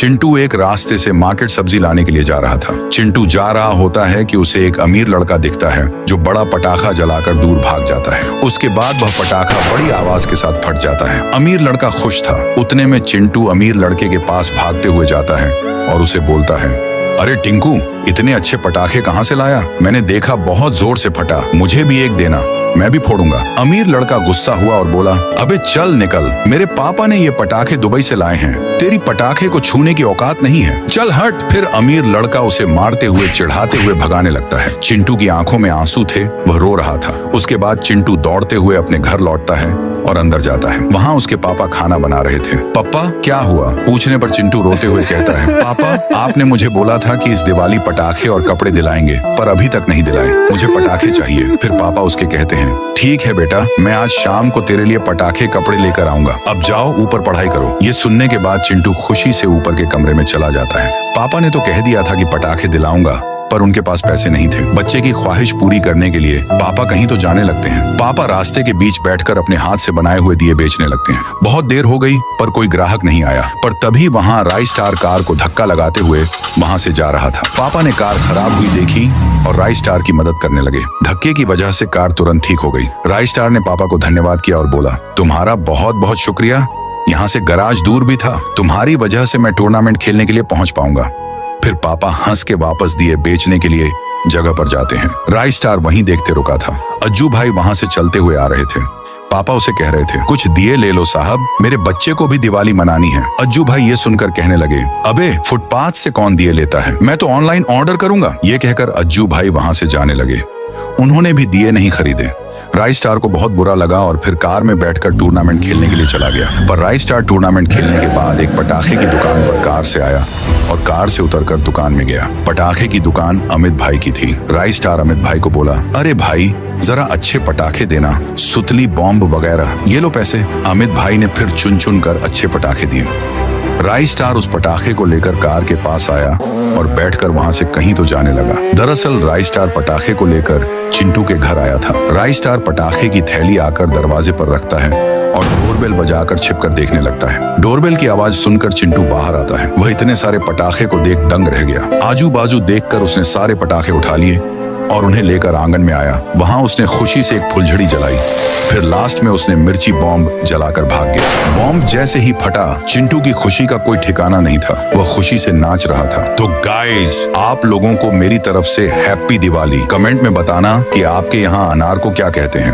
चिंटू एक रास्ते से मार्केट सब्जी लाने के लिए जा रहा था। चिंटू जा रहा होता है कि उसे एक अमीर लड़का दिखता है जो बड़ा पटाखा जलाकर दूर भाग जाता है। उसके बाद वह पटाखा बड़ी आवाज के साथ फट जाता है। अमीर लड़का खुश था। उतने में चिंटू अमीर लड़के के पास भागते हुए जाता है और उसे बोलता है, अरे टिंकू, इतने अच्छे पटाखे कहाँ से लाया? मैंने देखा बहुत जोर से फटा, मुझे भी एक देना, मैं भी फोड़ूंगा। अमीर लड़का गुस्सा हुआ और बोला, अबे चल निकल, मेरे पापा ने ये पटाखे दुबई से लाए हैं, तेरी पटाखे को छूने की औकात नहीं है, चल हट। फिर अमीर लड़का उसे मारते हुए चिढ़ाते हुए भगाने लगता है। चिंटू की आंखों में आंसू थे, वह रो रहा था। उसके बाद चिंटू दौड़ते हुए अपने घर लौटता है और अंदर जाता है। वहाँ उसके पापा खाना बना रहे थे। पप्पा क्या हुआ? पूछने पर चिंटू रोते हुए कहता है, पापा आपने मुझे बोला था कि इस दिवाली पटाखे और कपड़े दिलाएंगे, पर अभी तक नहीं दिलाए, मुझे पटाखे चाहिए। फिर पापा उसके कहते हैं, ठीक है बेटा, मैं आज शाम को तेरे लिए पटाखे कपड़े लेकर आऊंगा, अब जाओ ऊपर पढ़ाई करो। ये सुनने के बाद चिंटू खुशी से ऊपर के कमरे में चला जाता है। पापा ने तो कह दिया था कि पटाखे दिलाऊंगा, पर उनके पास पैसे नहीं थे। बच्चे की ख्वाहिश पूरी करने के लिए पापा कहीं तो जाने लगते हैं। पापा रास्ते के बीच बैठकर अपने हाथ से बनाए हुए दिए बेचने लगते हैं। बहुत देर हो गई पर कोई ग्राहक नहीं आया, पर तभी वहाँ राई स्टार कार को धक्का लगाते हुए वहाँ से जा रहा था। पापा ने कार खराब हुई देखी और राई स्टार की मदद करने लगे। धक्के की वजह से कार तुरंत ठीक हो गई। राई स्टार ने पापा को धन्यवाद किया और बोला, तुम्हारा बहुत बहुत शुक्रिया, यहाँ से गराज दूर भी था, तुम्हारी वजह से मैं टूर्नामेंट खेलने के लिए पहुंच पाऊंगा। फिर पापा हंस के वापस दिए बेचने के लिए जगह पर जाते हैं। राई स्टार वहीं देखते रुका था। अज्जू भाई वहां से चलते हुए आ रहे थे। पापा उसे कह रहे थे, कुछ दिए ले लो साहब, मेरे बच्चे को भी दिवाली मनानी है। अज्जू भाई ये सुनकर कहने लगे, अबे फुटपाथ से कौन दिए लेता है, मैं तो ऑनलाइन ऑर्डर करूंगा। ये कहकर अज्जू भाई वहां से जाने लगे। उन्होंने भी दिए नहीं खरीदे। राई स्टार को बहुत बुरा लगा और फिर कार में बैठकर टूर्नामेंट खेलने के लिए चला गया। पर राई स्टार टूर्नामेंट खेलने के बाद एक पटाखे की दुकान पर कार से आया और कार से उतरकर दुकान में गया। पटाखे की दुकान अमित भाई की थी। राई स्टार अमित भाई को बोला, अरे भाई जरा अच्छे पटाखे देना, सुतली बॉम्ब वगैरह, ये लो पैसे। अमित भाई ने फिर चुन चुन कर अच्छे पटाखे दिए। राई स्टार उस पटाखे को लेकर कार के पास आया और बैठकर वहां से कहीं तो जाने लगा। दरअसल राई स्टार पटाखे को लेकर चिंटू के घर आया था। राई स्टार पटाखे की थैली आकर दरवाजे पर रखता है और डोरबेल बजाकर छिपकर देखने लगता है। डोरबेल की आवाज सुनकर चिंटू बाहर आता है। वह इतने सारे पटाखे को देख दंग रह गया। आजू बाजू देखकर उसने सारे पटाखे उठा लिए और उन्हें लेकर आंगन में आया। वहां उसने खुशी से एक फुलझड़ी जलाई। फिर लास्ट में उसने मिर्ची बॉम्ब जलाकर भाग गया। बॉम्ब जैसे ही फटा, चिंटू की खुशी का कोई ठिकाना नहीं था। वह खुशी से नाच रहा था। तो गाइस, आप लोगों को मेरी तरफ से हैप्पी दिवाली। कमेंट में बताना कि आपके यहाँ अनार को क्या कहते हैं।